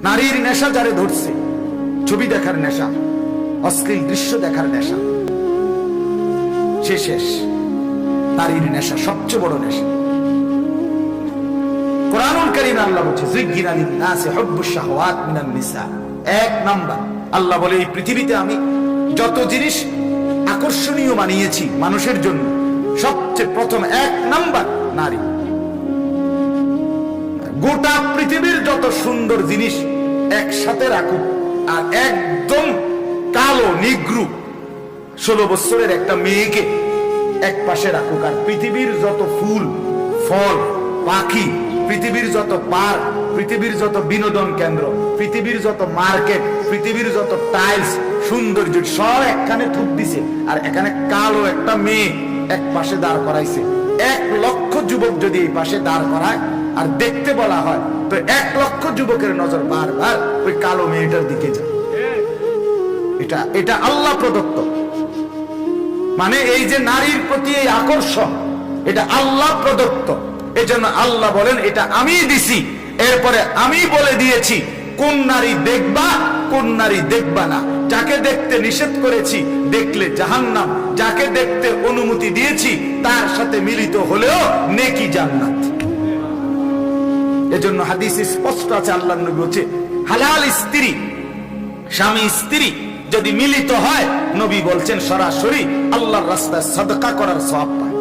নারীর নেশা যারে ধরছে, ছবি দেখার নেশা, অশ্লীল দৃশ্য দেখার নেশা, সে শেষ। নারীর নেশা সবচেয়ে বড় নেশা। কুরআনুল কারীমে আল্লাহ বলছে যুজ্জিনা লিন-নাসি হুব্বুশ শাহওয়াত মিনান নিসা। এক নাম্বার আল্লাহ বলে এই পৃথিবীতে আমি যত জিনিস আকর্ষণীয় বানিয়েছি মানুষের জন্য, সবচেয়ে প্রথম এক নাম্বার নারী। গোটা পৃথিবীর যত সুন্দর জিনিস একসাথে রাখুক আর একদম কালো নিগ্রু 16 বছরের একটা মেয়েকে এক পাশে রাখুক, আর পৃথিবীর যত ফুল ফল পাখি, পৃথিবীর যত পার্ক, পৃথিবীর যত বিনোদন কেন্দ্র, পৃথিবীর যত মার্কেট, পৃথিবীর যত টাইলস সৌন্দর্য সব একখানে থুপ দিছে, আর এখানে কালো একটা মেয়ে এক পাশে দাঁড় করাইছে। 1 লক্ষ যুবক যদি এই পাশে দাঁড় করায় আর দেখতে বলা হয়, তো 1 লক্ষ যুবকের নজর বারবার ওই কালো মেয়েটার দিকে যায়। এটা আল্লাহ প্রদত্ত। মানে এই যে নারীর প্রতি এই আকর্ষণ, এটা আল্লাহ প্রদত্ত। এই জন্য আল্লাহ বলেন এটা আমি দিছি, এরপরে আমি বলে দিয়েছি কোন নারী দেখবা কোন নারী দেখবা না। যাকে দেখতে নিষেধ করেছি দেখলে জাহান্নাম, যাকে দেখতে অনুমতি দিয়েছি তার সাথে মিলিত হলেও নেকি জান্নাত। এজন্য হাদিসে স্পষ্ট আছে, আল্লাহর নবী বলেছে হালাল স্ত্রী, স্বামী স্ত্রী যদি মিলিত হয়, নবী বলছেন সরাসরি আল্লাহর রাস্তায় সাদকা করার সওয়াব পায়।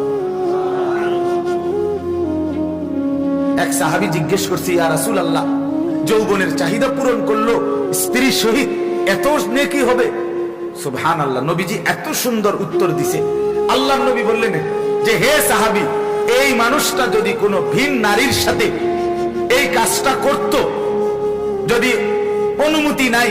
এক সাহাবী জিজ্ঞেস করছে, ইয়া রাসূলুল্লাহ, যৌবনের চাহিদা পূরণ করলো স্ত্রী সহিত এত নেকি হবে? সুবহানাল্লাহ, নবীজি এত সুন্দর উত্তর দিছে। আল্লাহর নবী বললেন যে হে সাহাবী, এই মানুষটা যদি কোনো ভিন নারীর সাথে এই কাজটা করত, যদি অনুমতি নাই